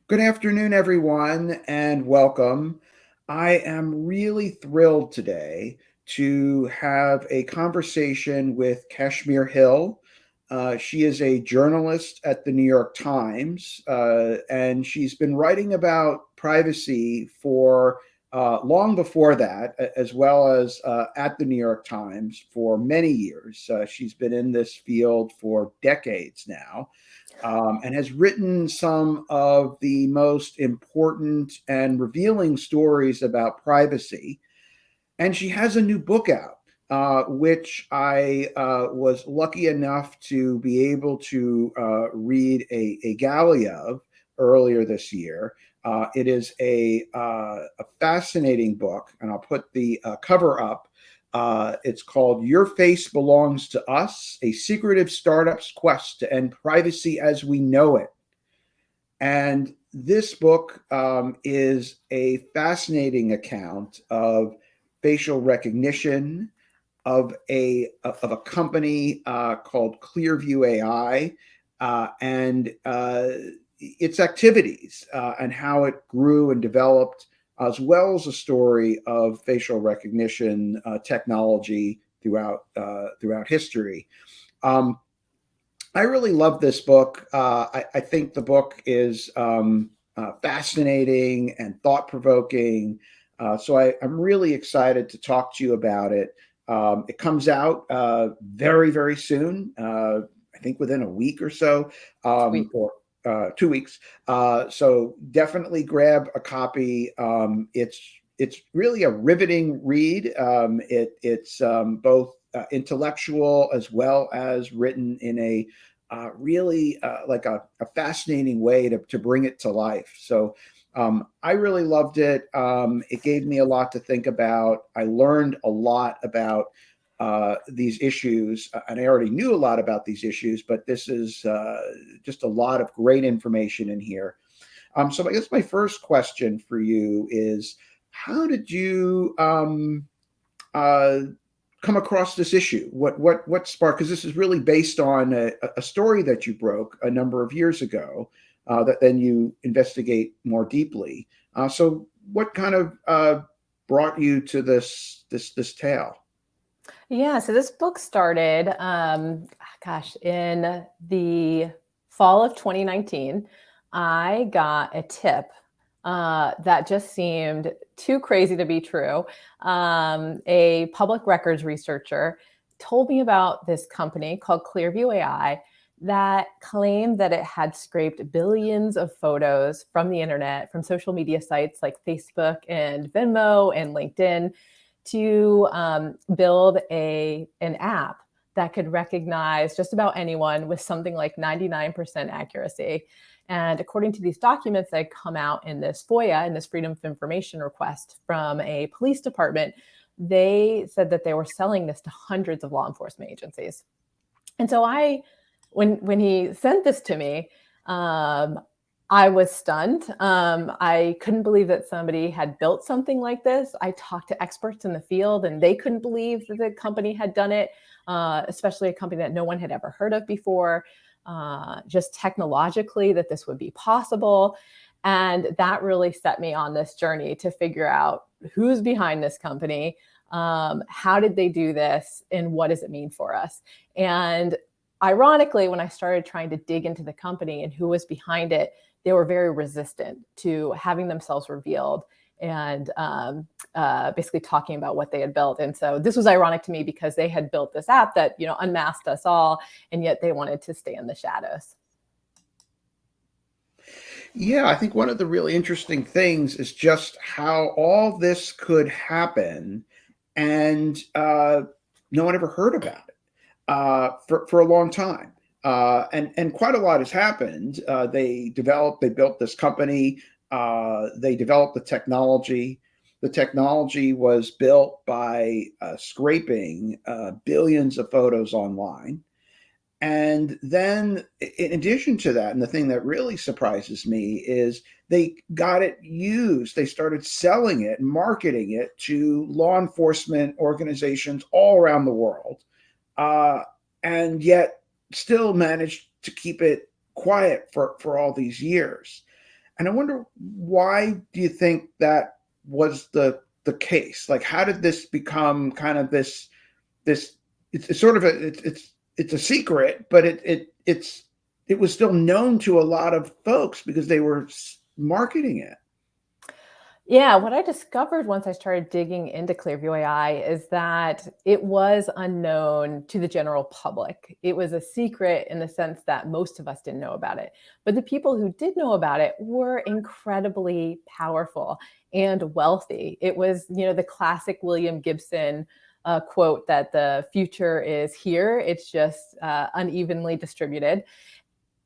Good afternoon, everyone, and welcome. I am really thrilled today to have a conversation with Kashmir Hill. She is a journalist at the New York Times, and she's been writing about privacy for long before that, as well as at the New York Times for many years. She's been in this field for decades now and has written some of the most important and revealing stories about privacy. And she has a new book out, which I was lucky enough to be able to read a galley of earlier this year. It is a fascinating book, and I'll put the cover up. It's called Your Face Belongs to Us, a secretive startup's quest to end privacy as we know it. And this book is a fascinating account of facial recognition of a company called Clearview AI and its activities and how it grew and developed, as well as a story of facial recognition technology throughout history. Um, I really love this book. I think the book is fascinating and thought provoking. So I'm really excited to talk to you about it. It comes out very, very soon. I think within a week or so, Sweet. or 2 weeks. So definitely grab a copy. It's really a riveting read. It's both intellectual as well as written in a really like a fascinating way to bring it to life. So I really loved it. It gave me a lot to think about. I learned a lot about these issues, and I already knew a lot about these issues, but this is just a lot of great information in here. So I guess my first question for you is, how did you uh, come across this issue? What sparked? Because this is really based on a story that you broke a number of years ago that then you investigate more deeply. So what kind of brought you to this tale? Yeah, so this book started, in the fall of 2019. I got a tip that just seemed too crazy to be true. A public records researcher told me about this company called Clearview AI that claimed that it had scraped billions of photos from the internet, from social media sites like Facebook and Venmo and LinkedIn, to build an app that could recognize just about anyone with something like 99% accuracy. And according to these documents that come out in this FOIA, in this Freedom of Information request from a police department, they said that they were selling this to hundreds of law enforcement agencies. And so when he sent this to me, um, I was stunned. I couldn't believe that somebody had built something like this. I talked to experts in the field, and they couldn't believe that the company had done it, especially a company that no one had ever heard of before. Just technologically, that this would be possible. And that really set me on this journey to figure out who's behind this company, how did they do this, and what does it mean for us? And ironically, when I started trying to dig into the company and who was behind it, they were very resistant to having themselves revealed and basically talking about what they had built. And so this was ironic to me because they had built this app that unmasked us all, and yet they wanted to stay in the shadows. Yeah, I think one of the really interesting things is just how all this could happen, and no one ever heard about it for a long time. And quite a lot has happened. They built this company. They developed the technology. The technology was built by scraping billions of photos online. And then, in addition to that, and the thing that really surprises me is they got it used. They started selling it, marketing it to law enforcement organizations all around the world, uh, and yet still managed to keep it quiet for all these years. And I wonder, why do you think that was the case? Like, how did this become kind of this? It's sort of it's a secret, but it was still known to a lot of folks because they were marketing it. Yeah, what I discovered once I started digging into Clearview AI is that it was unknown to the general public. It was a secret in the sense that most of us didn't know about it. But the people who did know about it were incredibly powerful and wealthy. It was, the classic William Gibson quote that the future is here, it's just unevenly distributed.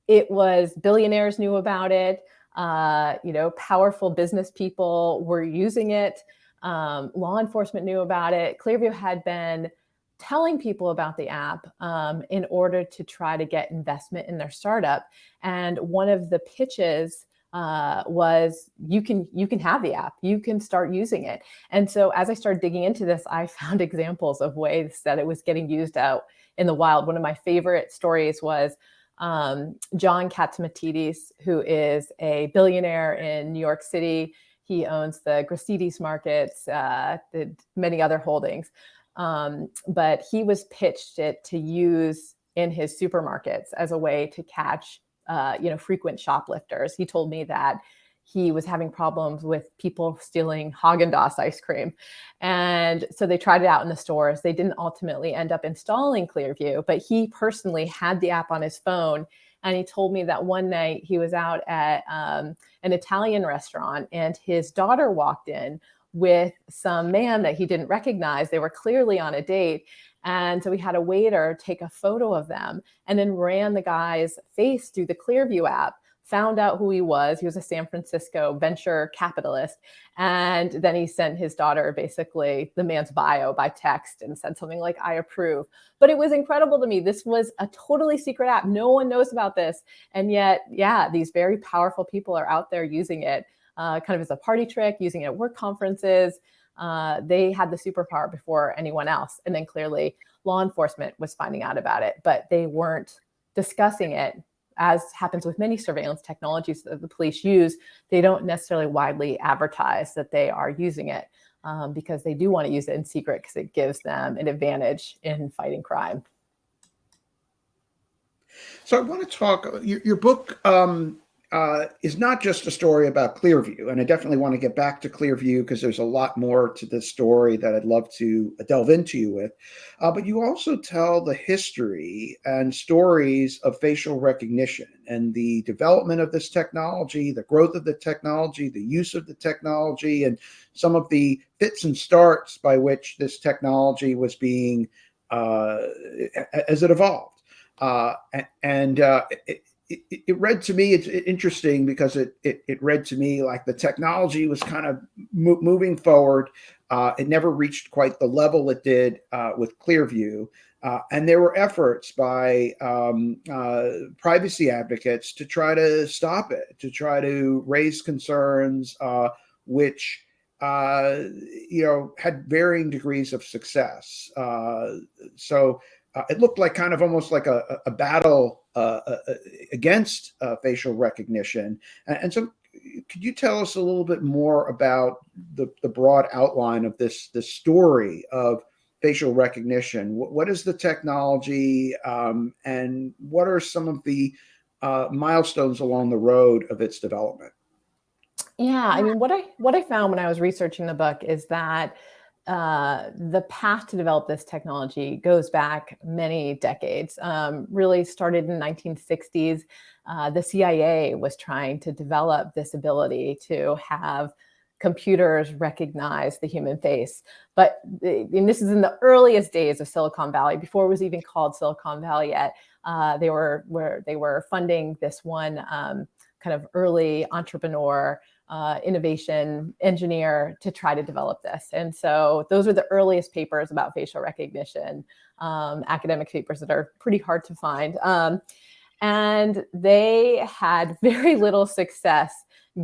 It was billionaires knew about it. Powerful business people were using it. Law enforcement knew about it. Clearview had been telling people about the app in order to try to get investment in their startup. And one of the pitches was you can have the app, you can start using it. And so as I started digging into this, I found examples of ways that it was getting used out in the wild. One of my favorite stories was John Katsimatidis, who is a billionaire in New York City. He owns the Gracidis markets, many other holdings. But he was pitched it to use in his supermarkets as a way to catch, frequent shoplifters. He told me that he was having problems with people stealing Haagen-Dazs ice cream. And so they tried it out in the stores. They didn't ultimately end up installing Clearview, but he personally had the app on his phone. And he told me that one night he was out at an Italian restaurant and his daughter walked in with some man that he didn't recognize. They were clearly on a date. And so we had a waiter take a photo of them and then ran the guy's face through the Clearview app, found out who he was. He was a San Francisco venture capitalist. And then he sent his daughter basically the man's bio by text and said something like, "I approve." But it was incredible to me. This was a totally secret app. No one knows about this. And yet, yeah, these very powerful people are out there using it kind of as a party trick, using it at work conferences. They had the superpower before anyone else. And then clearly law enforcement was finding out about it, but they weren't discussing it. As happens with many surveillance technologies that the police use, they don't necessarily widely advertise that they are using it because they do want to use it in secret because it gives them an advantage in fighting crime. So I want to talk. Your book is not just a story about Clearview, and I definitely want to get back to Clearview because there's a lot more to this story that I'd love to delve into you with. But you also tell the history and stories of facial recognition and the development of this technology, the growth of the technology, the use of the technology, and some of the fits and starts by which this technology was being as it evolved. And it read to me, it's interesting because it read to me like the technology was kind of moving forward. It never reached quite the level it did with Clearview. And there were efforts by privacy advocates to try to stop it, to try to raise concerns, which had varying degrees of success. So it looked like kind of almost like a battle against facial recognition. And so, could you tell us a little bit more about the broad outline of this story of facial recognition? What is the technology, and what are some of the milestones along the road of its development? Yeah, I mean, what I found when I was researching the book is that the path to develop this technology goes back many decades. Really started in the 1960s. The CIA was trying to develop this ability to have computers recognize the human face. But and this is in the earliest days of Silicon Valley, before it was even called Silicon Valley yet. They were funding this one kind of early entrepreneur innovation engineer to try to develop this. And so those are the earliest papers about facial recognition, academic papers that are pretty hard to find. And they had very little success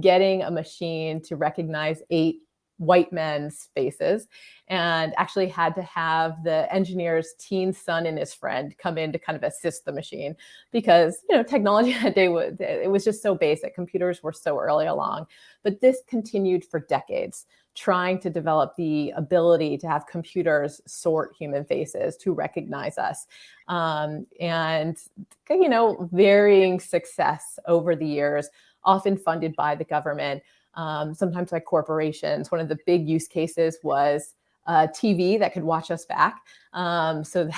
getting a machine to recognize 8 white men's faces, and actually had to have the engineer's teen son and his friend come in to kind of assist the machine, because technology that day was just so basic. Computers were so early along, but this continued for decades, trying to develop the ability to have computers sort human faces, to recognize us. And varying success over the years, often funded by the government, sometimes by corporations. One of the big use cases was TV that could watch us back, so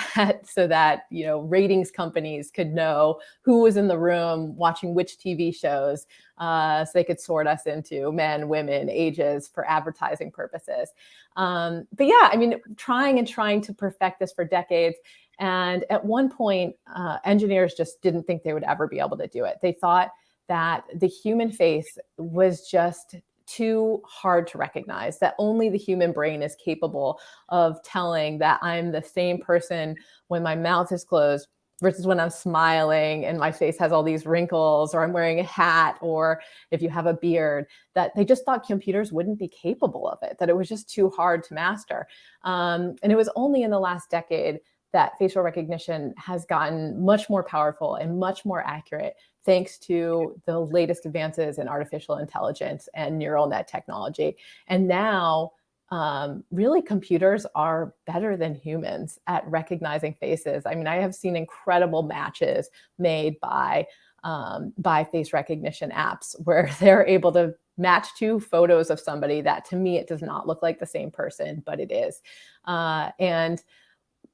that ratings companies could know who was in the room watching which TV shows, so they could sort us into men, women, ages for advertising purposes. But yeah, I mean, trying to perfect this for decades. And at one point, engineers just didn't think they would ever be able to do it. They thought that the human face was just too hard to recognize, that only the human brain is capable of telling that I'm the same person when my mouth is closed versus when I'm smiling and my face has all these wrinkles, or I'm wearing a hat, or if you have a beard. That they just thought computers wouldn't be capable of it, that it was just too hard to master. And it was only in the last decade that facial recognition has gotten much more powerful and much more accurate, thanks to the latest advances in artificial intelligence and neural net technology. And now, really, computers are better than humans at recognizing faces. I mean, I have seen incredible matches made by face recognition apps, where they're able to match two photos of somebody that, to me, it does not look like the same person, but it is. And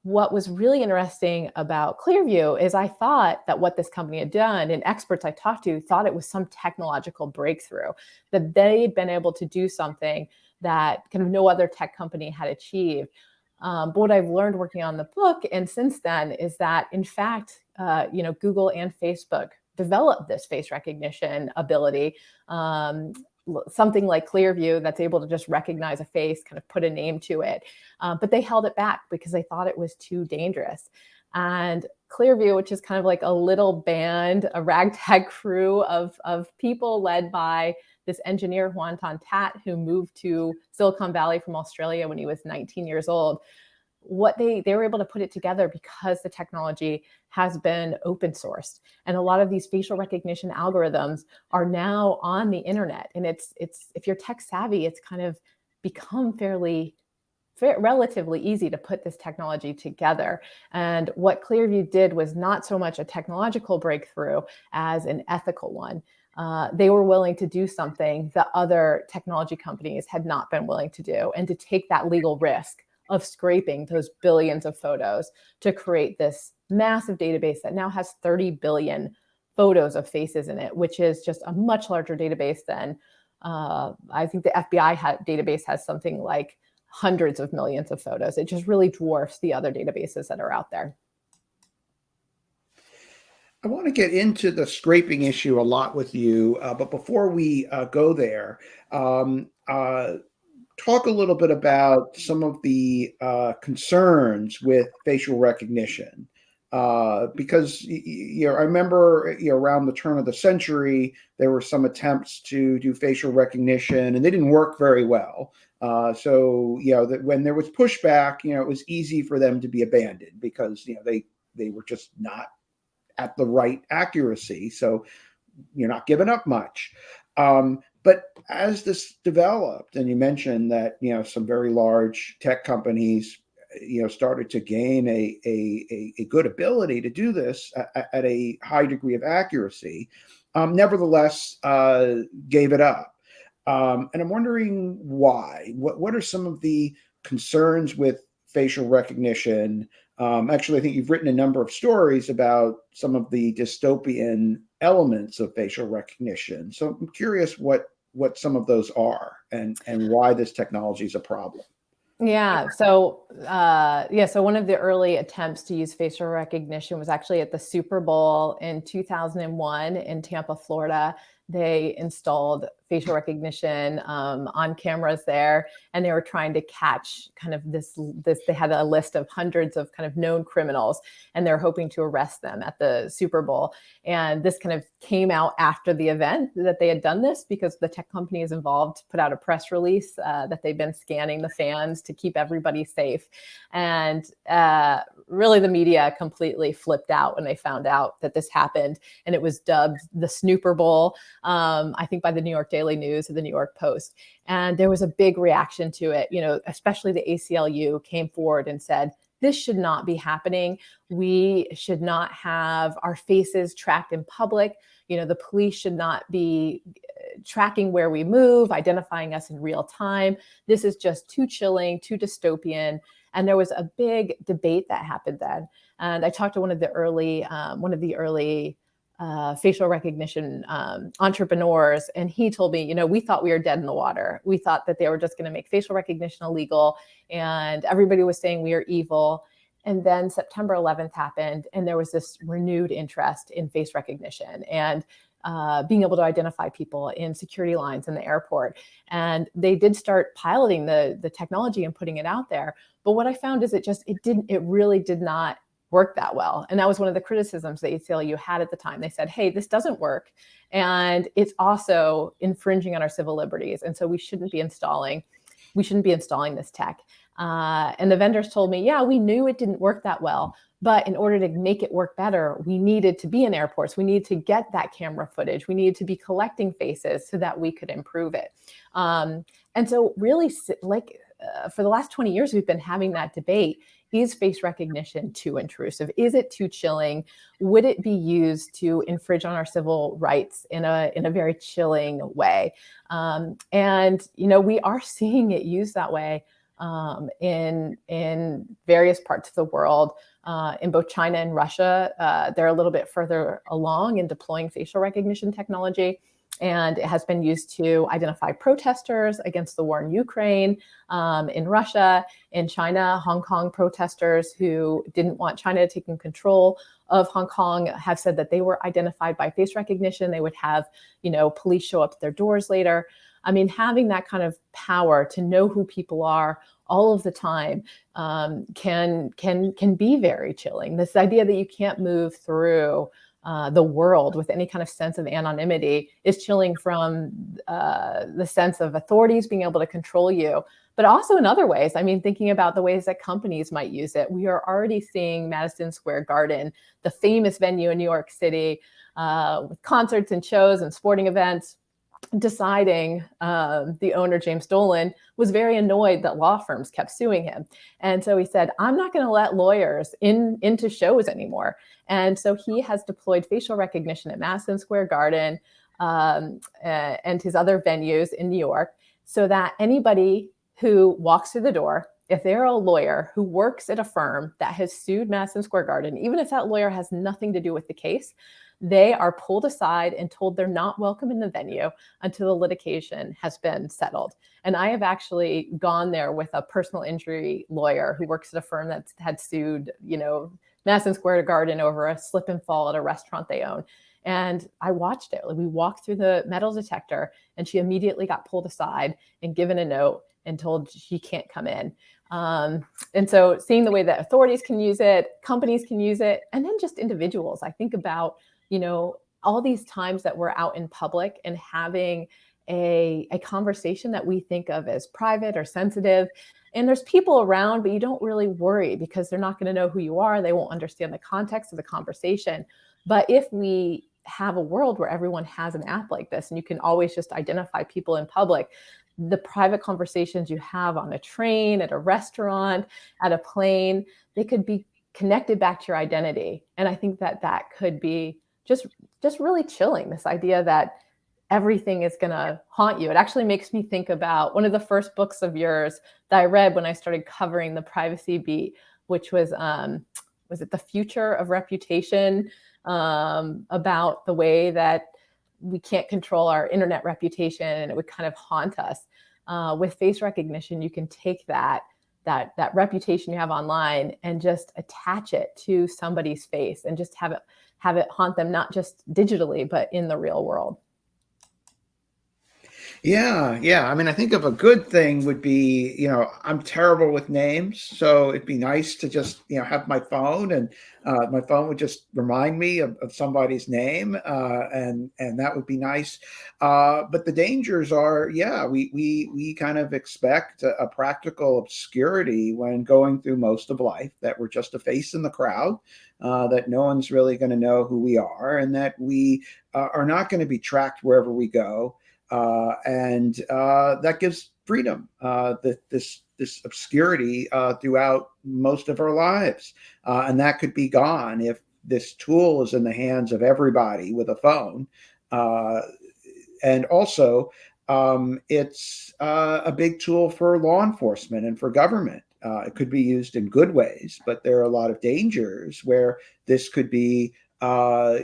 what was really interesting about Clearview is I thought that what this company had done, and experts I talked to thought it was some technological breakthrough, that they'd been able to do something that kind of no other tech company had achieved. But what I've learned working on the book and since then is that, in fact, Google and Facebook developed this face recognition ability. Something like Clearview that's able to just recognize a face, kind of put a name to it. But they held it back because they thought it was too dangerous. And Clearview, which is kind of like a little band, a ragtag crew of people led by this engineer, Juan Tat, who moved to Silicon Valley from Australia when he was 19 years old. What they were able to put it together because the technology has been open sourced, and a lot of these facial recognition algorithms are now on the internet. And it's if you're tech savvy, it's kind of become relatively easy to put this technology together. And what Clearview did was not so much a technological breakthrough as an ethical one. They were willing to do something that other technology companies had not been willing to do, and to take that legal risk of scraping those billions of photos to create this massive database that now has 30 billion photos of faces in it, which is just a much larger database than I think the FBI database has something like hundreds of millions of photos. It just really dwarfs the other databases that are out there. I want to get into the scraping issue a lot with you, but before we go there, talk a little bit about some of the concerns with facial recognition. Because I remember around the turn of the century, there were some attempts to do facial recognition, and they didn't work very well. So that when there was pushback, it was easy for them to be abandoned because they were just not at the right accuracy. So you're not giving up much. But as this developed, and you mentioned that some very large tech companies started to gain a good ability to do this at a high degree of accuracy, nevertheless gave it up. And I'm wondering why. What are some of the concerns with facial recognition? Actually, I think you've written a number of stories about some of the dystopian elements of facial recognition. So I'm curious what some of those are, and why this technology is a problem. Yeah. So one of the early attempts to use facial recognition was actually at the Super Bowl in 2001 in Tampa, Florida. they installed facial recognition on cameras there, and they were trying to catch kind of this. They had a list of hundreds of kind of known criminals, and they're hoping to arrest them at the Super Bowl. And this kind of came out after the event that they had done this, because the tech companies involved put out a press release that they've been scanning the fans to keep everybody safe. And really the media completely flipped out when they found out that this happened. And it was dubbed the Snooper Bowl, I think by the New York Daily News or the New York Post. And there was a big reaction to it, especially the ACLU came forward and said, this should not be happening. We should not have our faces tracked in public. The police should not be tracking where we move, identifying us in real time. This is just too chilling, too dystopian. And there was a big debate that happened then. And I talked to one of the early facial recognition entrepreneurs, and he told me, we thought we were dead in the water. We thought that they were just going to make facial recognition illegal, and everybody was saying we are evil. And then September 11th happened, and there was this renewed interest in face recognition and being able to identify people in security lines in the airport. And they did start piloting the technology and putting it out there. But what I found is it really did not work that well. And that was one of the criticisms the ACLU had at the time. They said, hey, this doesn't work. And it's also infringing on our civil liberties. And so we shouldn't be installing this tech. And the vendors told me, yeah, we knew it didn't work that well. But in order to make it work better, we needed to be in airports. We needed to get that camera footage. We needed to be collecting faces so that we could improve it. And so really, for the last 20 years, we've been having that debate. Is face recognition too intrusive? Is it too chilling? Would it be used to infringe on our civil rights in a very chilling way? And we are seeing it used that way in various parts of the world. In both China and Russia, they're a little bit further along in deploying facial recognition technology. And it has been used to identify protesters against the war in Ukraine, in Russia, in China. Hong Kong protesters who didn't want China taking control of Hong Kong have said that they were identified by face recognition. They would have, police show up at their doors later. I mean, having that kind of power to know who people are all of the time can be very chilling. This idea that you can't move through the world with any kind of sense of anonymity is chilling, from the sense of authorities being able to control you, but also in other ways. I mean, thinking about the ways that companies might use it. We are already seeing Madison Square Garden, the famous venue in New York City, with concerts and shows and sporting events, deciding the owner, James Dolan, was very annoyed that law firms kept suing him. And so he said, I'm not going to let lawyers into shows anymore. And so he has deployed facial recognition at Madison Square Garden and his other venues in New York, so that anybody who walks through the door, if they're a lawyer who works at a firm that has sued Madison Square Garden, even if that lawyer has nothing to do with the case, they are pulled aside and told they're not welcome in the venue until the litigation has been settled. And I have actually gone there with a personal injury lawyer who works at a firm that had sued, Madison Square Garden over a slip and fall at a restaurant they own. And I watched it. We walked through the metal detector, and she immediately got pulled aside and given a note and told she can't come in. And so seeing the way that authorities can use it, companies can use it, and then just individuals. I think about, all these times that we're out in public and having a conversation that we think of as private or sensitive. And there's people around, but you don't really worry because they're not going to know who you are. They won't understand the context of the conversation. But if we have a world where everyone has an app like this, and you can always just identify people in public, the private conversations you have on a train, at a restaurant, at a plane, they could be connected back to your identity. And I think that could be just really chilling, this idea that everything is going to haunt you. It actually makes me think about one of the first books of yours that I read when I started covering the privacy beat, which was it The Future of Reputation, about the way that we can't control our internet reputation, and it would kind of haunt us. With face recognition, you can take that reputation you have online and just attach it to somebody's face and just have it haunt them, not just digitally, but in the real world. Yeah, yeah. I mean, I think of a good thing would be, I'm terrible with names, so it'd be nice to just, have my phone, and my phone would just remind me of somebody's name, and that would be nice. But the dangers are, yeah, we kind of expect a practical obscurity when going through most of life, that we're just a face in the crowd, that no one's really going to know who we are, and that we are not going to be tracked wherever we go, and that gives freedom, this obscurity throughout most of our lives, and that could be gone if this tool is in the hands of everybody with a phone. Uh, and also, it's a big tool for law enforcement and for government. It could be used in good ways, but there are a lot of dangers where this could be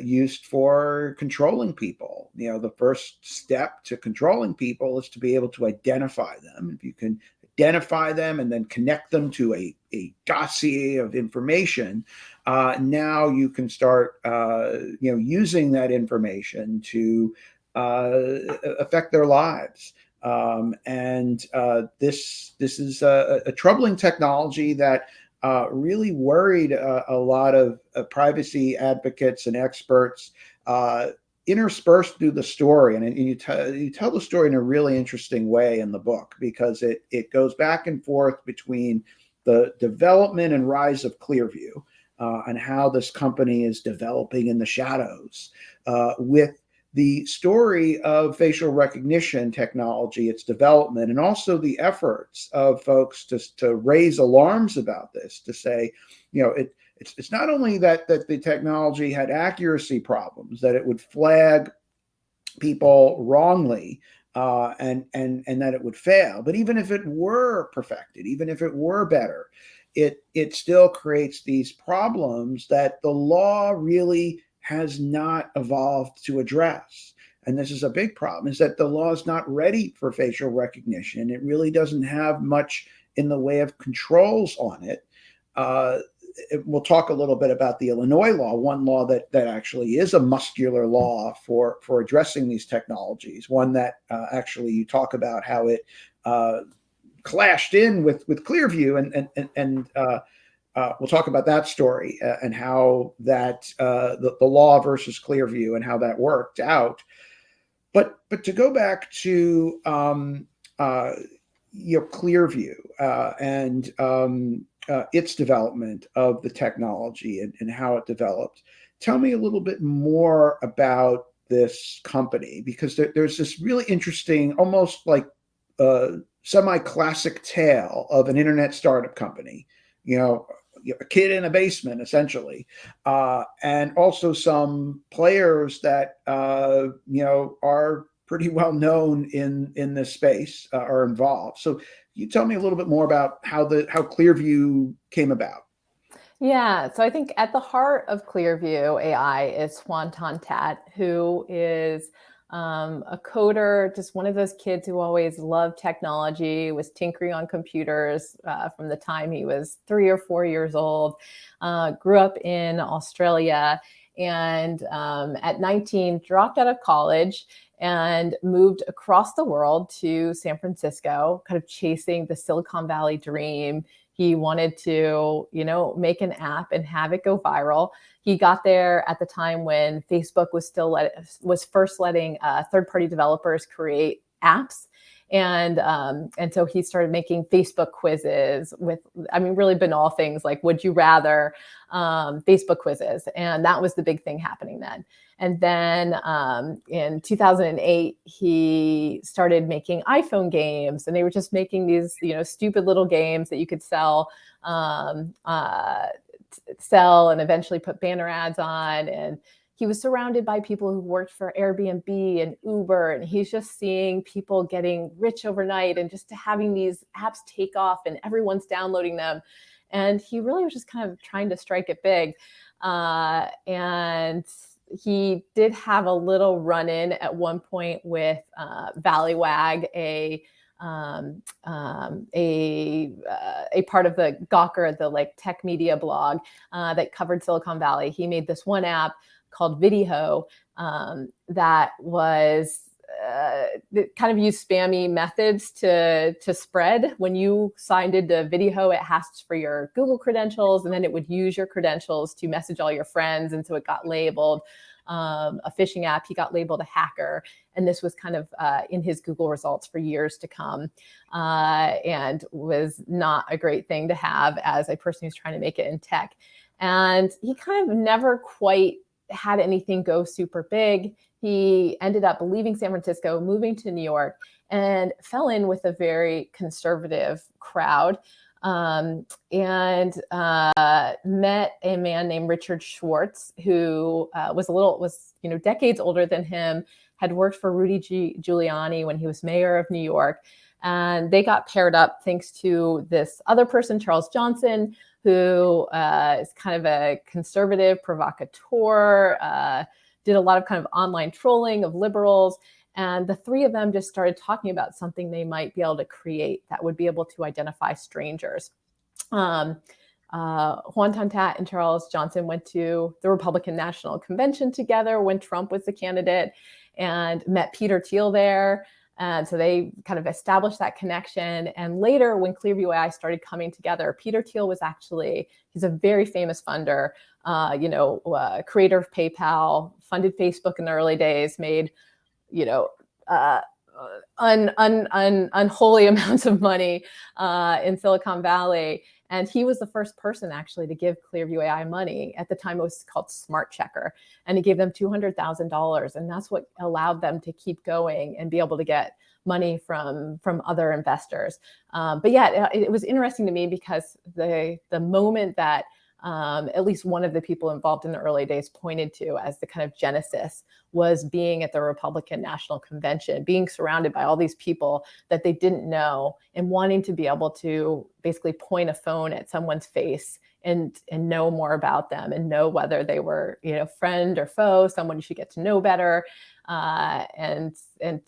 used for controlling people. The first step to controlling people is to be able to identify them. If you can identify them and then connect them to a dossier of information, now you can start, using that information to affect their lives. And this is a troubling technology that really worried a lot of privacy advocates and experts. Interspersed through the story, and you tell the story in a really interesting way in the book, because it goes back and forth between the development and rise of Clearview, and how this company is developing in the shadows, with the story of facial recognition technology, its development, and also the efforts of folks to raise alarms about this, to say, it's not only that the technology had accuracy problems, that it would flag people wrongly, and that it would fail. But even if it were perfected, even if it were better, it still creates these problems that the law really has not evolved to address. And this is a big problem: is that the law is not ready for facial recognition. It really doesn't have much in the way of controls on it. Uh, we'll talk a little bit about the Illinois law, one law that actually is a muscular law for addressing these technologies, one that actually you talk about how it clashed in with Clearview, and we'll talk about that story, and how that the law versus Clearview and how that worked out. But to go back to Clearview, and its development of the technology, and how it developed. Tell me a little bit more about this company, because there's this really interesting, almost like semi-classic tale of an internet startup company. You know, a kid in a basement, essentially, and also some players that are pretty well known in this space, are involved. So you tell me a little bit more about how Clearview came about. Yeah, so I think at the heart of Clearview AI is Swanton Tat, who is a coder, just one of those kids who always loved technology, was tinkering on computers from the time he was 3 or 4 years old, grew up in Australia, and at 19 dropped out of college and moved across the world to San Francisco, kind of chasing the Silicon Valley dream. He wanted to, make an app and have it go viral. He got there at the time when Facebook was first letting third-party developers create apps. And so he started making Facebook quizzes with, really banal things like would you rather, Facebook quizzes. And that was the big thing happening then. And then in 2008, he started making iPhone games, and they were just making these, stupid little games that you could sell, and eventually put banner ads on. And he was surrounded by people who worked for Airbnb and Uber, and he's just seeing people getting rich overnight and just having these apps take off and everyone's downloading them. And he really was just kind of trying to strike it big. And he did have a little run-in at one point with Valleywag, a part of the Gawker, the like tech media blog that covered Silicon Valley. He made this one app called Video that was kind of use spammy methods to spread. When you signed into video, it asked for your Google credentials, and then it would use your credentials to message all your friends, and so it got labeled a phishing app. He got labeled a hacker, and this was kind of in his Google results for years to come, and was not a great thing to have as a person who's trying to make it in tech. And he kind of never quite had anything go super big. He ended up leaving San Francisco, moving to New York, and fell in with a very conservative crowd, and met a man named Richard Schwartz, who was decades older than him, had worked for Rudy Giuliani when he was mayor of New York. And they got paired up thanks to this other person, Charles Johnson, who is kind of a conservative provocateur, did a lot of kind of online trolling of liberals. And the three of them just started talking about something they might be able to create that would be able to identify strangers. Juan Tantat and Charles Johnson went to the Republican National Convention together when Trump was the candidate, and met Peter Thiel there. And so they kind of established that connection. And later, when Clearview AI started coming together, Peter Thiel was he's a very famous funder, creator of PayPal, funded Facebook in the early days, made, unholy amounts of money in Silicon Valley. And he was the first person actually to give Clearview AI money. At the time, it was called Smart Checker. And he gave them $200,000. And that's what allowed them to keep going and be able to get money from other investors. But yeah, it was interesting to me because the moment that at least one of the people involved in the early days pointed to as the kind of genesis was being at the Republican National Convention, being surrounded by all these people that they didn't know, and wanting to be able to basically point a phone at someone's face and know more about them, and know whether they were, friend or foe, someone you should get to know better. And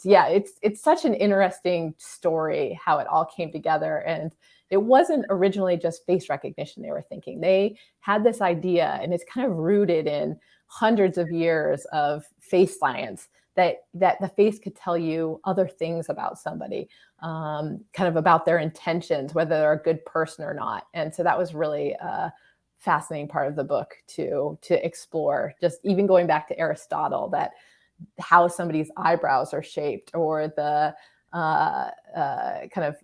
yeah, it's such an interesting story how it all came together. And it wasn't originally just face recognition they were thinking. They had this idea, and it's kind of rooted in hundreds of years of face science, that the face could tell you other things about somebody, kind of about their intentions, whether they're a good person or not. And so that was really a fascinating part of the book to explore, just even going back to Aristotle, that how somebody's eyebrows are shaped, or the kind of,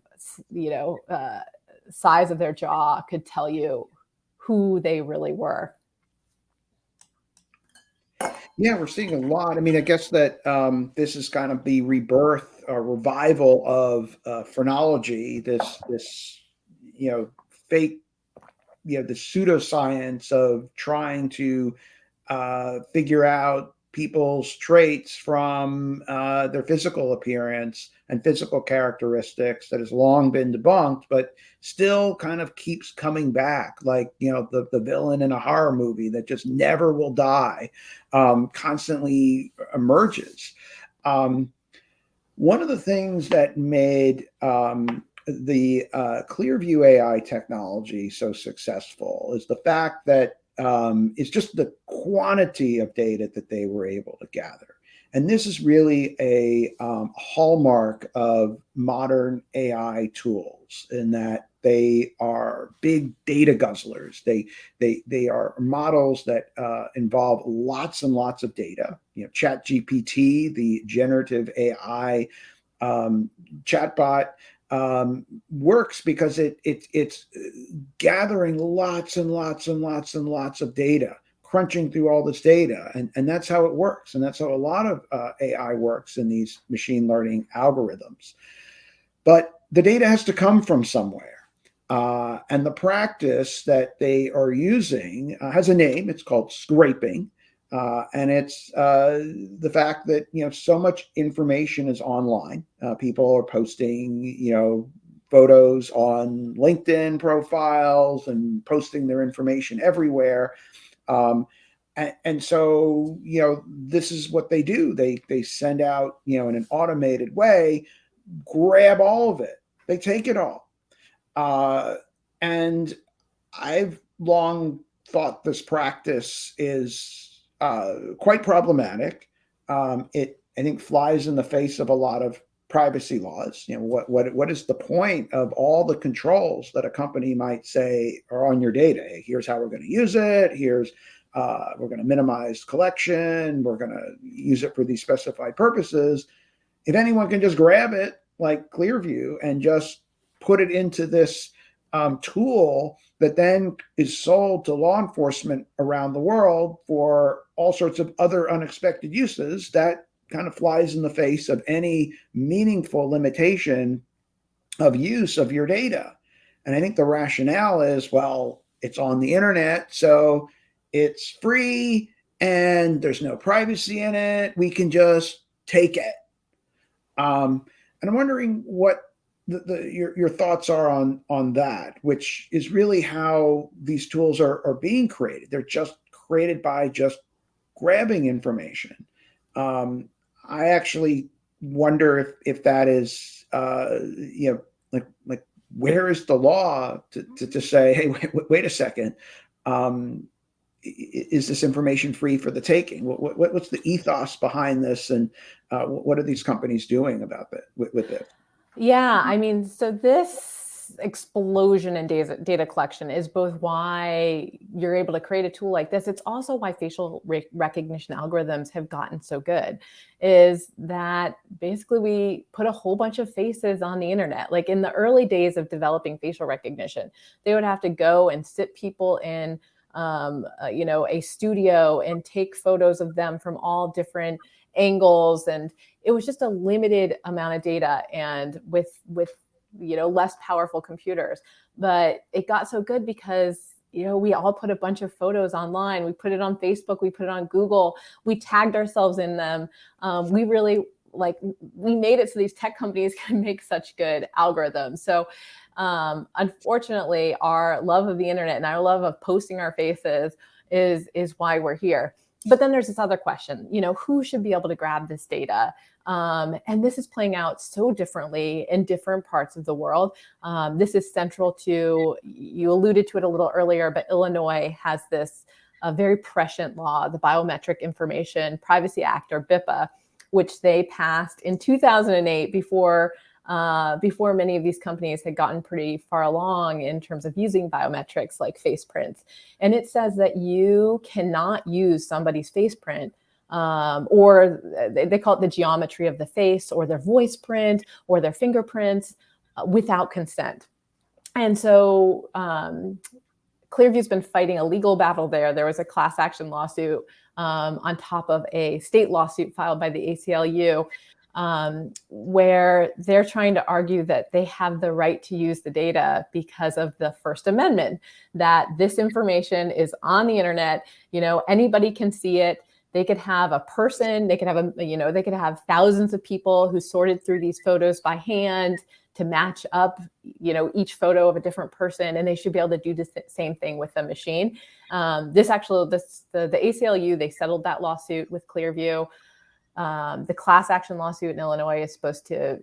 size of their jaw could tell you who they really were. Yeah, we're seeing a lot. I mean, I guess that this is kind of the rebirth or revival of phrenology. This fake, the pseudoscience of trying to figure out people's traits from their physical appearance and physical characteristics, that has long been debunked, but still kind of keeps coming back, like the villain in a horror movie that just never will die, constantly emerges. One of the things that made the Clearview AI technology so successful is the fact that it's just the quantity of data that they were able to gather. And this is really a hallmark of modern AI tools, in that they are big data guzzlers. They are models that involve lots and lots of data. ChatGPT, the generative AI chatbot, works because it's gathering lots and lots and lots and lots of data, crunching through all this data, and that's how it works, and that's how a lot of AI works in these machine learning algorithms. But the data has to come from somewhere, and the practice that they are using has a name. It's called scraping. And it's the fact that so much information is online. People are posting photos on LinkedIn profiles and posting their information everywhere. And so this is what they do. They send out in an automated way, grab all of it. They take it all. And I've long thought this practice is quite problematic. It I think flies in the face of a lot of privacy laws. What is the point of all the controls that a company might say are on your data? Here's how we're going to use it. We're going to minimize collection. We're going to use it for these specified purposes. If anyone can just grab it, like Clearview, and just put it into this tool that then is sold to law enforcement around the world for all sorts of other unexpected uses, that kind of flies in the face of any meaningful limitation of use of your data. And I think the rationale is, well, it's on the internet, so it's free and there's no privacy in it. We can just take it. And I'm wondering what your thoughts are on that, which is really how these tools are being created. They're just created by just grabbing information. I actually wonder if that is, like where is the law to say, hey, wait a second, is this information free for the taking? What's the ethos behind this, and what are these companies doing about that with it? Yeah, I mean, so this explosion in data collection is both why you're able to create a tool like this. It's also why facial recognition algorithms have gotten so good, is that basically we put a whole bunch of faces on the internet. Like in the early days of developing facial recognition, they would have to go and sit people in a studio and take photos of them from all different angles, and it was just a limited amount of data, and with less powerful computers. But it got so good because we all put a bunch of photos online. We put it on Facebook, we put it on Google, we tagged ourselves in them. We really we made it so these tech companies can make such good algorithms. So unfortunately, our love of the internet and our love of posting our faces is why we're here. But then there's this other question, who should be able to grab this data? And this is playing out so differently in different parts of the world. This is central to, you alluded to it a little earlier, but Illinois has this very prescient law, the Biometric Information Privacy Act, or BIPA, which they passed in 2008 before many of these companies had gotten pretty far along in terms of using biometrics like face prints. And it says that you cannot use somebody's face print, or they call it the geometry of the face, or their voice print, or their fingerprints, without consent. And so Clearview's been fighting a legal battle there. There was a class action lawsuit on top of a state lawsuit filed by the ACLU, where they're trying to argue that they have the right to use the data because of the First Amendment, that this information is on the internet, anybody can see it. They could have a person, they could have thousands of people who sorted through these photos by hand to match up, each photo of a different person, and they should be able to do the same thing with a machine. The ACLU, they settled that lawsuit with Clearview. The class action lawsuit in Illinois is supposed to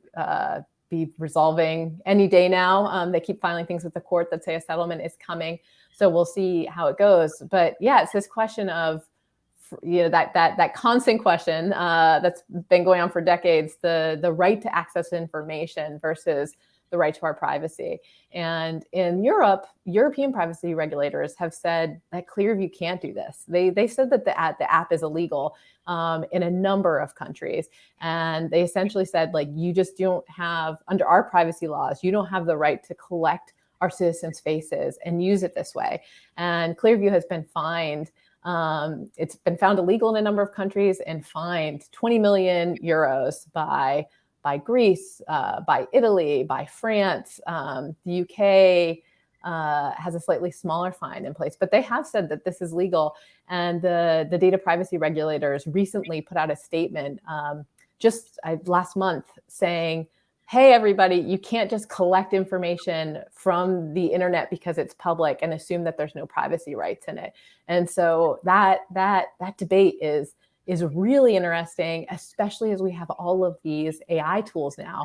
be resolving any day now. They keep filing things with the court that say a settlement is coming. So we'll see how it goes. But yeah, it's this question of, that constant question that's been going on for decades, the right to access information versus the right to our privacy. And in Europe, European privacy regulators have said that Clearview can't do this. They said that the app is illegal in a number of countries. And they essentially said, you just don't have, under our privacy laws, you don't have the right to collect our citizens' faces and use it this way. And Clearview has been fined. It's been found illegal in a number of countries and fined 20 million euros by Greece, by Italy, by France. The UK has a slightly smaller fine in place, but they have said that this is legal. And the data privacy regulators recently put out a statement just last month saying, hey, everybody, you can't just collect information from the internet because it's public and assume that there's no privacy rights in it. And so that debate is really interesting, especially as we have all of these AI tools now,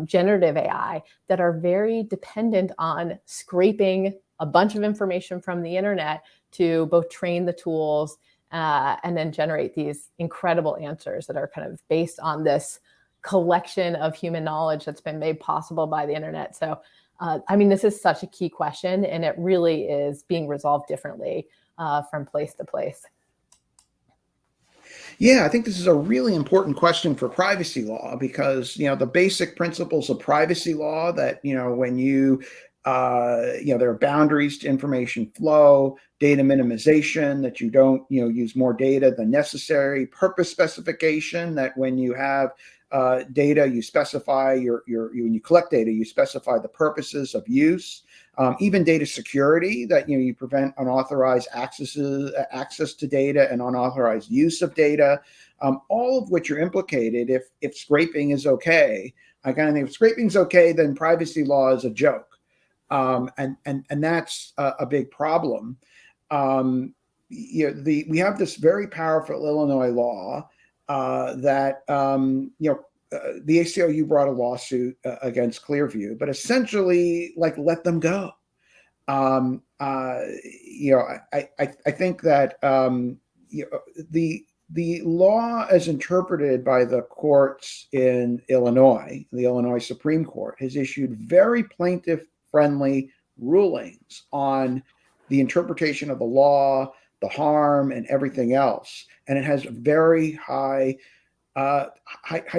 generative AI, that are very dependent on scraping a bunch of information from the internet to both train the tools and then generate these incredible answers that are kind of based on this collection of human knowledge that's been made possible by the internet. So, I mean, this is such a key question, and it really is being resolved differently from place to place. Yeah, I think this is a really important question for privacy law because, the basic principles of privacy law that, when there are boundaries to information flow, data minimization, that you don't, use more data than necessary, purpose specification, that when you have data, you specify when you collect data, you specify the purposes of use. Even data security, that you prevent unauthorized access to data and unauthorized use of data, all of which are implicated if scraping is okay. I kind of think if scraping is okay, then privacy law is a joke, and that's a big problem. We have this very powerful Illinois law that the ACLU brought a lawsuit against Clearview, but essentially, like, let them go. I think that the law, as interpreted by the courts in Illinois, the Illinois Supreme Court, has issued very plaintiff-friendly rulings on the interpretation of the law, the harm, and everything else, and it has very high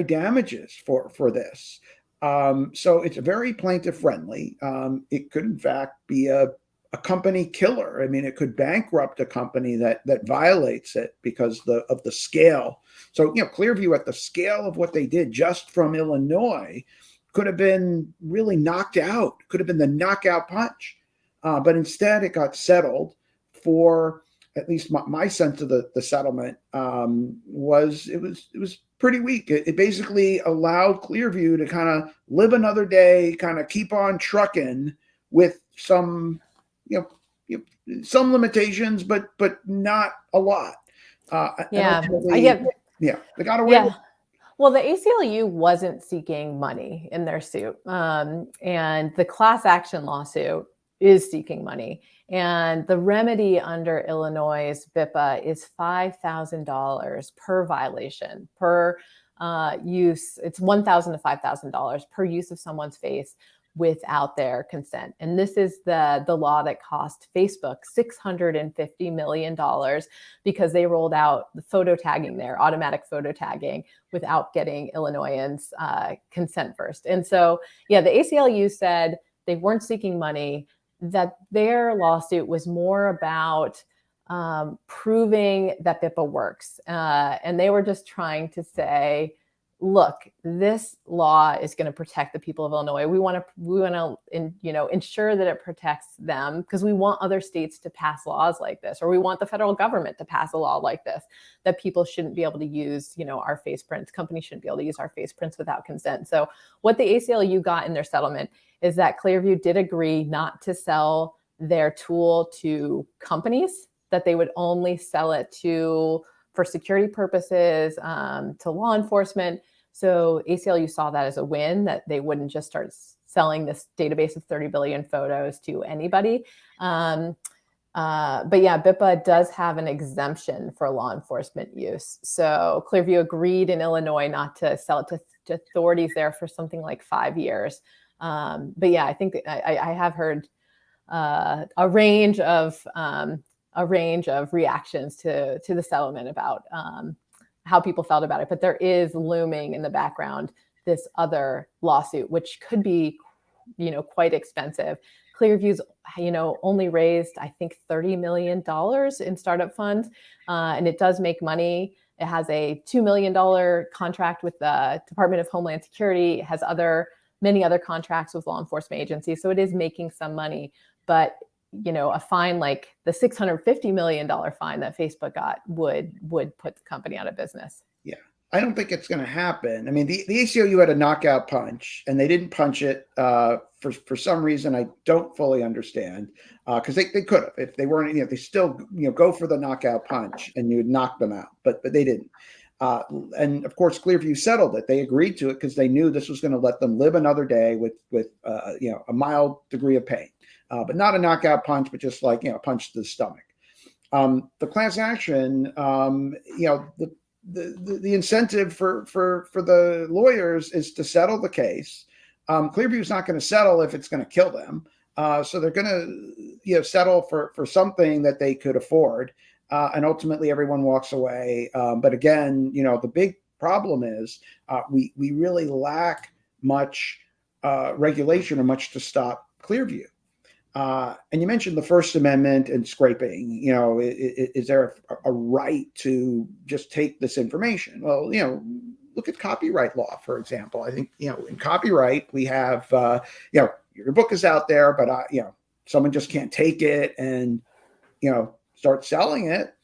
damages for this. So it's very plaintiff friendly. It could in fact be a company killer. I mean, it could bankrupt a company that violates it because of the scale. So Clearview, at the scale of what they did just from Illinois, could have been really knocked out. Could have been the knockout punch, but instead it got settled for. At least my sense of the settlement was it was pretty weak. It basically allowed Clearview to kind of live another day, kind of keep on trucking with some some limitations, but not a lot. Yeah, they got away. Yeah. Well, the ACLU wasn't seeking money in their suit, and the class action lawsuit is seeking money. And the remedy under Illinois' BIPA is $5,000 per violation, per use. It's $1,000 to $5,000 per use of someone's face without their consent. And this is the law that cost Facebook $650 million because they rolled out the photo tagging there, automatic photo tagging, without getting Illinoisans' consent first. And so, the ACLU said they weren't seeking money, that their lawsuit was more about proving that BIPA works. And they were just trying to say, look, this law is going to protect the people of Illinois. We want to ensure that it protects them because we want other states to pass laws like this, or we want the federal government to pass a law like this, that people shouldn't be able to use, our face prints. Companies shouldn't be able to use our face prints without consent. So what the ACLU got in their settlement is that Clearview did agree not to sell their tool to companies, that they would only sell it for security purposes, to law enforcement. So ACLU saw that as a win, that they wouldn't just start selling this database of 30 billion photos to anybody. But BIPA does have an exemption for law enforcement use. So Clearview agreed in Illinois not to sell it to authorities there for something like 5 years. I think that I have heard a range of reactions to the settlement about how people felt about it. But there is looming in the background this other lawsuit, which could be, quite expensive. Clearview's, only raised, I think, $30 million in startup funds, and it does make money. It has a $2 million contract with the Department of Homeland Security. It has many other contracts with law enforcement agencies. So it is making some money, but a fine like the $650 million fine that Facebook got would put the company out of business. Yeah, I don't think it's going to happen. I mean, the ACLU had a knockout punch, and they didn't punch it for some reason I don't fully understand. Because they could have, if they weren't, they still go for the knockout punch, and you would knock them out, but they didn't. And of course, Clearview settled it. They agreed to it because they knew this was going to let them live another day with a mild degree of pain. But not a knockout punch, but just like, punch to the stomach. The class action, the incentive for the lawyers is to settle the case. Clearview's not going to settle if it's going to kill them. So they're going to settle for something that they could afford, and ultimately everyone walks away. But again, the big problem is we really lack much regulation or much to stop Clearview. And you mentioned the First Amendment and scraping. Is there a right to just take this information? Well, look at copyright law, for example. I think in copyright we have your book is out there, but someone just can't take it and start selling it.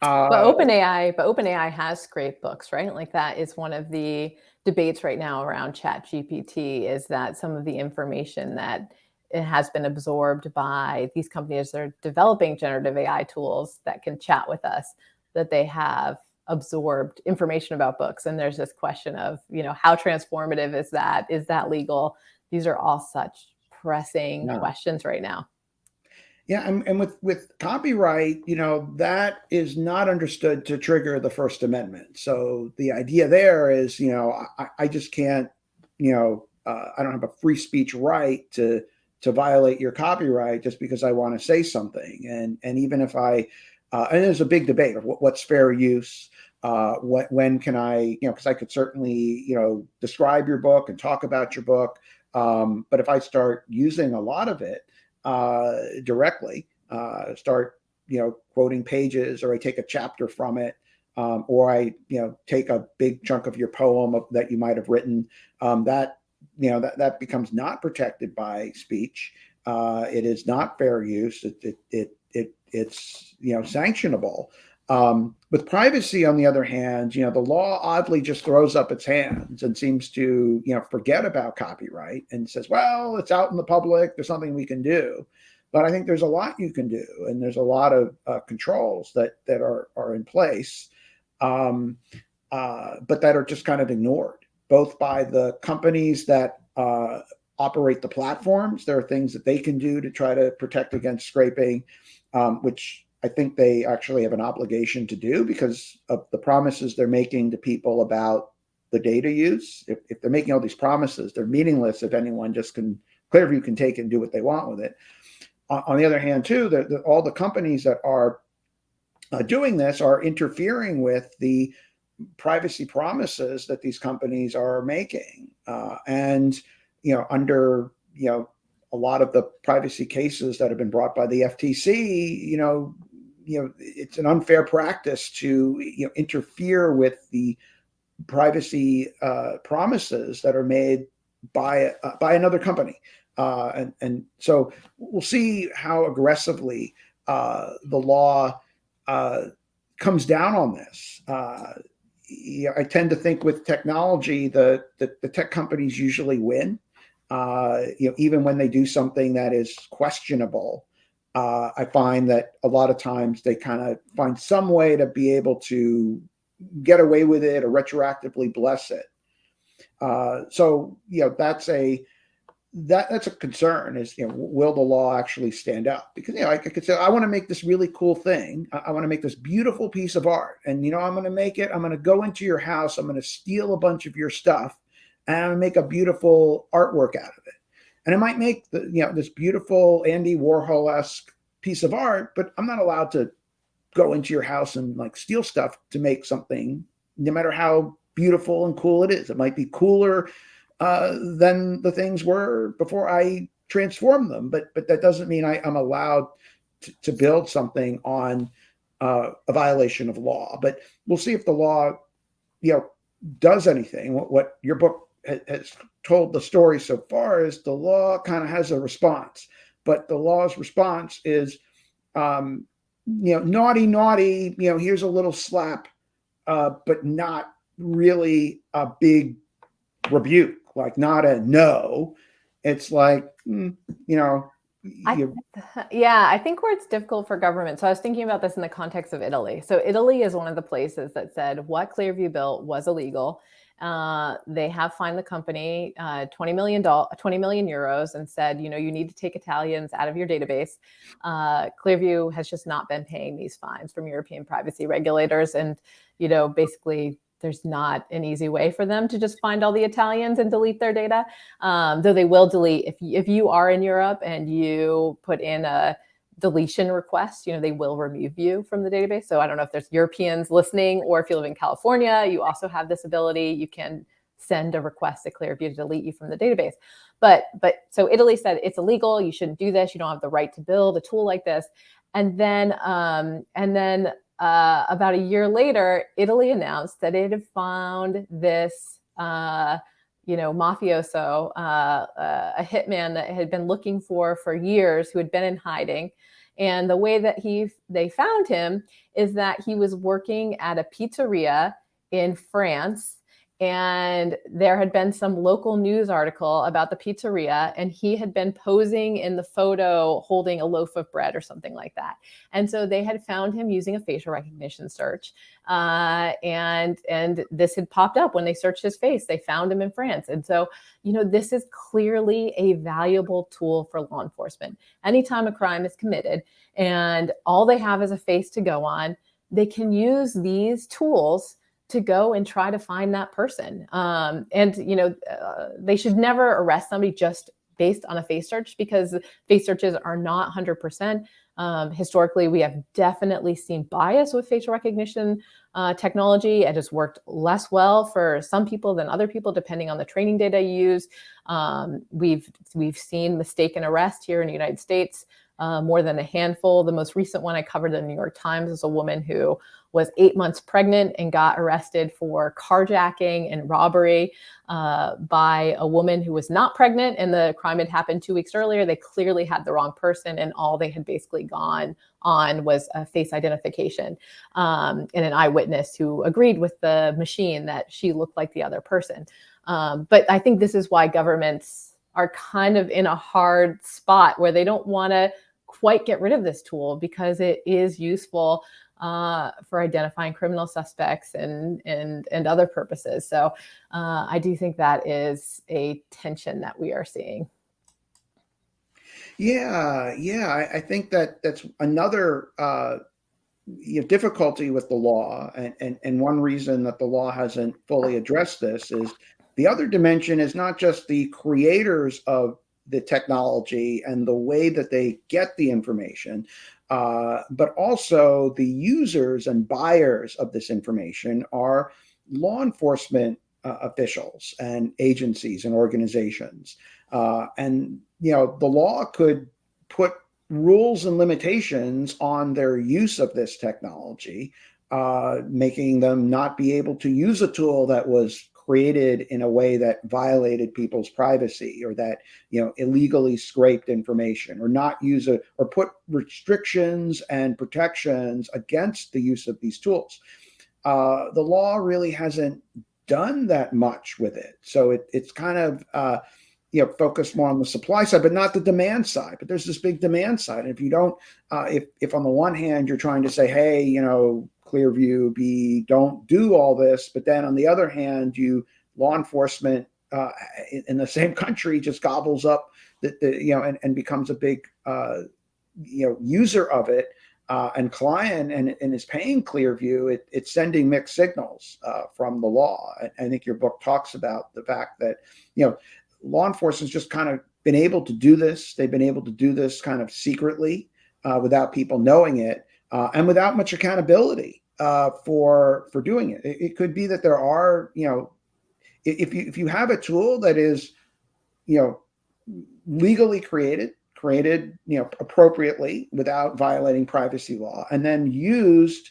But OpenAI has scraped books, right? Like that is one of the debates right now around Chat GPT, is that some of the information that it has been absorbed by these companies that are developing generative AI tools that can chat with us, that they have absorbed information about books. And there's this question of, how transformative is that? Is that legal? These are all such pressing questions right now. Yeah, and with copyright, that is not understood to trigger the First Amendment. So the idea there is, I just can't, I don't have a free speech right to violate your copyright just because I want to say something. And even if and there's a big debate of what's fair use. When can I, because I could certainly, describe your book and talk about your book. But if I start using a lot of it directly, start quoting pages, or I take a chapter from it, or I take a big chunk of your poem that you might have written, that becomes not protected by speech. It is not fair use. It's sanctionable. With privacy, on the other hand, the law oddly just throws up its hands and seems to, forget about copyright and says, well, it's out in the public. There's something we can do. But I think there's a lot you can do, and there's a lot of controls that are in place, but that are just kind of ignored, both by the companies that operate the platforms. There are things that they can do to try to protect against scraping, which I think they actually have an obligation to do because of the promises they're making to people about the data use. If they're making all these promises, they're meaningless if anyone just Clearview can take it and do what they want with it. On the other hand, too, all the companies that are doing this are interfering with the privacy promises that these companies are making. And under a lot of the privacy cases that have been brought by the FTC, it's an unfair practice to interfere with the privacy promises that are made by another company. And so we'll see how aggressively the law comes down on this. I tend to think with technology, the tech companies usually win. Even when they do something that is questionable, I find that a lot of times they kind of find some way to be able to get away with it or retroactively bless it. So that's a concern, is will the law actually stand up? Because I could say I want to make this really cool thing. I want to make this beautiful piece of art, and I'm going to make it. I'm going to go into your house. I'm going to steal a bunch of your stuff, and I'm going to make a beautiful artwork out of it. And I might make this beautiful Andy Warhol-esque piece of art, but I'm not allowed to go into your house and like steal stuff to make something, no matter how beautiful and cool it is. It might be cooler than the things were before I transformed them, but that doesn't mean I'm allowed to build something on a violation of law. But we'll see if the law, does anything. What your book has told the story so far is the law kind of has a response, but the law's response is, naughty, naughty. Here's a little slap, but not really a big rebuke. Like not a no. It's like, I think where it's difficult for government. So I was thinking about this in the context of Italy. So Italy is one of the places that said what Clearview built was illegal. They have fined the company 20 million euros and said, you need to take Italians out of your database. Clearview has just not been paying these fines from European privacy regulators. And, basically, there's not an easy way for them to just find all the Italians and delete their data. Though they will delete, if you are in Europe and you put in a deletion request, they will remove you from the database. So I don't know if there's Europeans listening, or if you live in California, you also have this ability. You can send a request to Clearview to delete you from the database. But so Italy said it's illegal. You shouldn't do this. You don't have the right to build a tool like this. And then about a year later, Italy announced that it had found this mafioso, a hitman that had been looking for years, who had been in hiding. And the way that they found him is that he was working at a pizzeria in France, and there had been some local news article about the pizzeria, and he had been posing in the photo holding a loaf of bread or something like that. And so they had found him using a facial recognition search, and this had popped up when they searched his face. They found him in France. And so, this is clearly a valuable tool for law enforcement. Anytime a crime is committed and all they have is a face to go on, they can use these tools to go and try to find that person. They should never arrest somebody just based on a face search, because face searches are not 100%. Historically, we have definitely seen bias with facial recognition technology. It has worked less well for some people than other people, depending on the training data you use. We've seen mistaken arrest here in the United States, more than a handful. The most recent one I covered in the New York Times is a woman who was 8 months pregnant and got arrested for carjacking and robbery by a woman who was not pregnant, and the crime had happened 2 weeks earlier. They clearly had the wrong person, and all they had basically gone on was a face identification, and an eyewitness who agreed with the machine that she looked like the other person. But I think this is why governments are kind of in a hard spot, where they don't want to quite get rid of this tool, because it is useful for identifying criminal suspects and other purposes. So I do think that is a tension that we are seeing. Yeah. I think that's another difficulty with the law, and one reason that the law hasn't fully addressed this is the other dimension is not just the creators of the technology and the way that they get the information, but also the users and buyers of this information are law enforcement officials and agencies and organizations. The law could put rules and limitations on their use of this technology, making them not be able to use a tool that was created in a way that violated people's privacy, or that illegally scraped information, or not use it, or put restrictions and protections against the use of these tools. The law really hasn't done that much with it, so it's kind of focused more on the supply side, but not the demand side. But there's this big demand side. And if you don't, if on the one hand you're trying to say, hey, Clearview, don't do all this, but then on the other hand, law enforcement in the same country just gobbles up and becomes a big user of it, and client, and is paying Clearview, it's sending mixed signals from the law. I think your book talks about the fact that law enforcement's just kind of been able to do this. They've been able to do this kind of secretly, without people knowing it, and without much accountability for doing it. It could be that there are, if you have a tool that is, legally created, appropriately without violating privacy law, and then used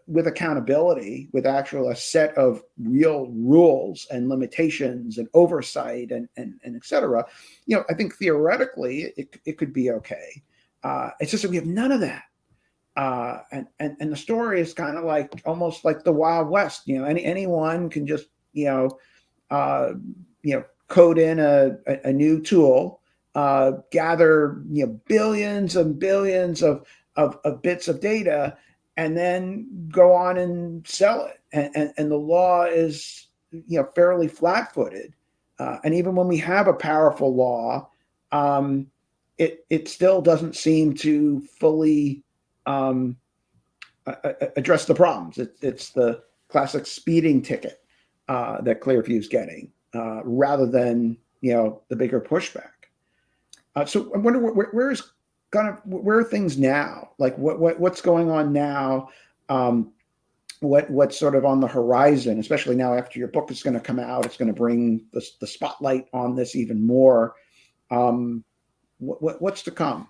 with accountability, with a set of real rules and limitations and oversight and et cetera, I think theoretically it could be okay. It's just that we have none of that. And the story is kind of like, almost like the Wild West. Anyone can just code in a new tool, gather billions and billions of bits of data, and then go on and sell it. And the law is fairly flat-footed. And even when we have a powerful law, um, it still doesn't seem to fully um, address the problems. It's the classic speeding ticket that Clearview's getting, rather than the bigger pushback. So I wonder where are things now? Like what's going on now? Um, what's sort of on the horizon, especially now after your book is going to come out? It's going to bring the spotlight on this even more. Um, what's to come?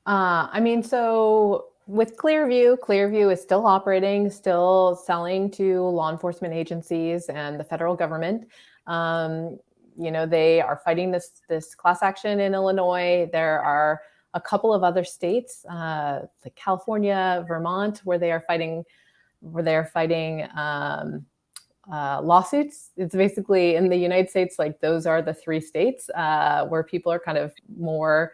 I mean, so with Clearview, Clearview is still operating, still selling to law enforcement agencies and the federal government. Um, they are fighting this class action in Illinois. There are a couple of other states, like California, Vermont, where they are fighting lawsuits. It's basically in the United States, like those are the three states where people are kind of more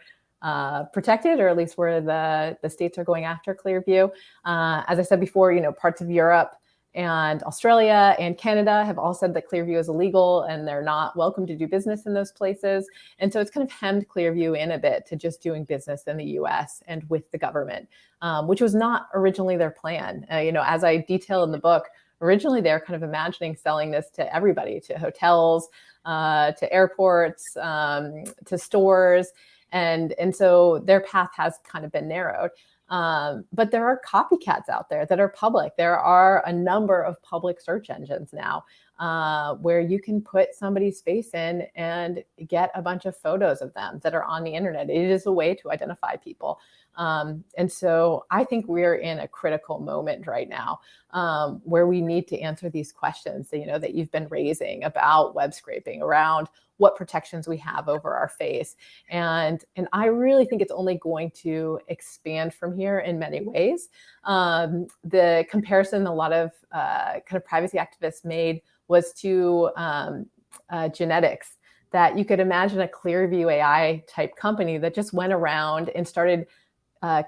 protected, or at least where the states are going after Clearview. As I said before, parts of Europe and Australia and Canada have all said that Clearview is illegal and they're not welcome to do business in those places. And so it's kind of hemmed Clearview in a bit to just doing business in the US and with the government, which was not originally their plan. As I detail in the book, originally they're kind of imagining selling this to everybody, to hotels, to airports, to stores. And so their path has kind of been narrowed. But there are copycats out there that are public. There are a number of public search engines now where you can put somebody's face in and get a bunch of photos of them that are on the internet. It is a way to identify people. And so I think we're in a critical moment right now where we need to answer these questions that you've been raising about web scraping, around what protections we have over our face. And I really think it's only going to expand from here in many ways. The comparison a lot of kind of privacy activists made was to genetics, that you could imagine a Clearview AI type company that just went around and started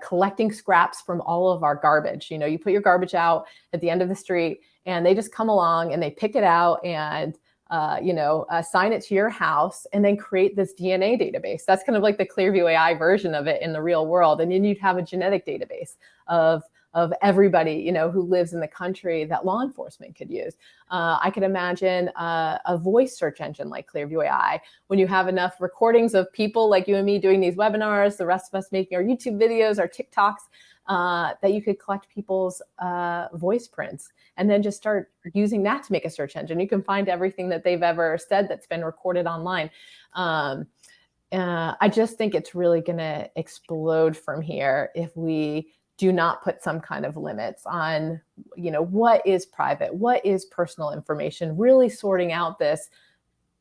collecting scraps from all of our garbage. You put your garbage out at the end of the street and they just come along and they pick it out and assign it to your house and then create this DNA database. That's kind of like the Clearview AI version of it in the real world. And then you'd have a genetic database of everybody, who lives in the country that law enforcement could use. I could imagine a voice search engine like Clearview AI. When you have enough recordings of people like you and me doing these webinars, the rest of us making our YouTube videos, our TikToks, that you could collect people's voice prints and then just start using that to make a search engine. You can find everything that they've ever said that's been recorded online. I just think it's really going to explode from here if we do not put some kind of limits on, what is private, what is personal information, really sorting out this.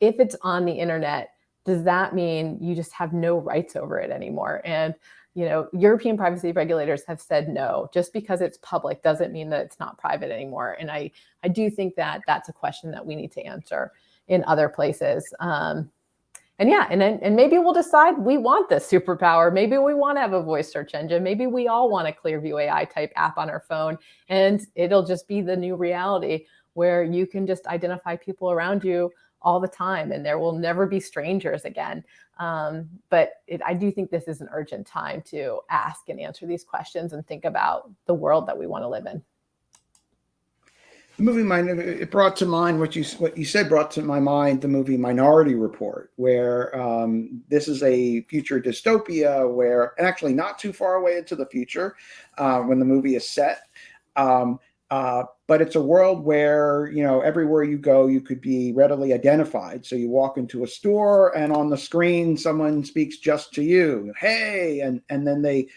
If it's on the internet, does that mean you just have no rights over it anymore? And, European privacy regulators have said no. Just because it's public doesn't mean that it's not private anymore. And I do think that that's a question that we need to answer in other places. And maybe we'll decide we want this superpower. Maybe we want to have a voice search engine. Maybe we all want a Clearview AI type app on our phone, and it'll just be the new reality where you can just identify people around you all the time, and there will never be strangers again. But I do think this is an urgent time to ask and answer these questions and think about the world that we want to live in. The movie, it brought to mind what you said. Brought to my mind the movie Minority Report, where this is a future dystopia where, and actually not too far away into the future, when the movie is set. But it's a world where everywhere you go, you could be readily identified. So you walk into a store, and on the screen, someone speaks just to you, "Hey," and then they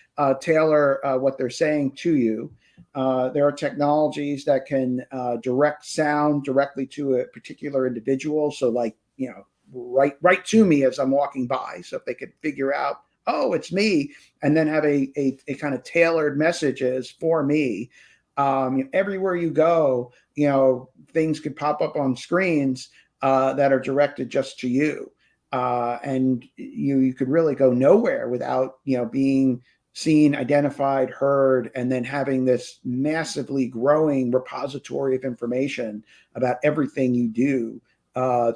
tailor what they're saying to you. There are technologies that can direct sound directly to a particular individual. So, like, right to me as I'm walking by. So if they could figure out, oh, it's me, and then have a kind of tailored messages for me. Everywhere you go, things could pop up on screens that are directed just to you. And you could really go nowhere without, being seen, identified, heard, and then having this massively growing repository of information about everything you do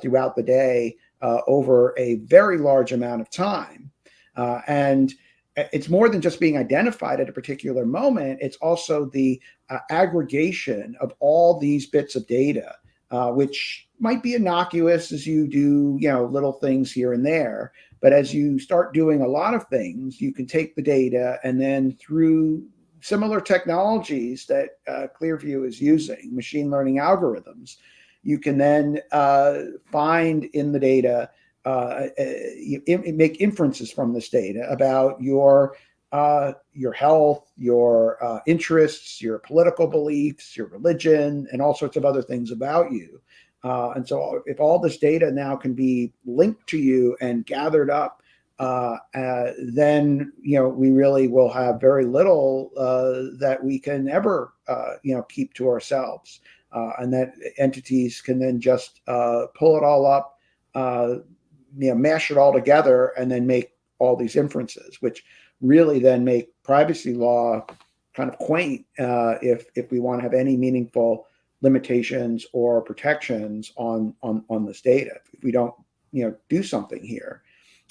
throughout the day over a very large amount of time. And it's more than just being identified at a particular moment, it's also the aggregation of all these bits of data, which might be innocuous as you do, little things here and there. But as you start doing a lot of things, you can take the data and then through similar technologies that Clearview is using, machine learning algorithms, you can then find in the data, make inferences from this data about your health, your interests, your political beliefs, your religion, and all sorts of other things about you. And so, if all this data now can be linked to you and gathered up, then we really will have very little that we can ever keep to ourselves, and that entities can then just pull it all up, mash it all together, and then make all these inferences, which really then make privacy law kind of quaint if we want to have any meaningful limitations or protections on this data if we don't do something here.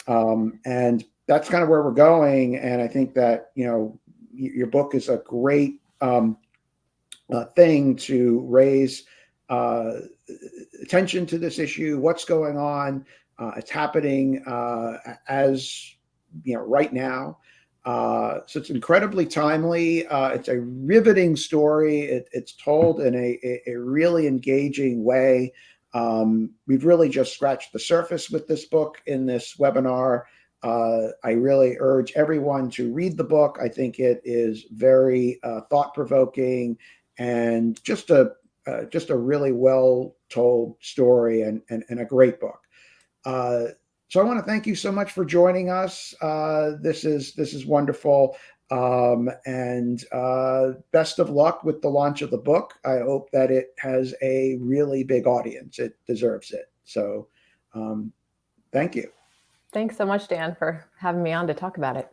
And that's kind of where we're going. And I think that your book is a great thing to raise uh, attention to this issue. What's going on? It's happening as right now. So it's incredibly timely. It's a riveting story. It's told in a really engaging way. We've really just scratched the surface with this book in this webinar. I really urge everyone to read the book. I think it is very thought-provoking and just a really well told story and a great book. Uh, so I want to thank you so much for joining us. This is wonderful, and best of luck with the launch of the book. I hope that it has a really big audience. It deserves it. So, thank you. Thanks so much, Dan, for having me on to talk about it.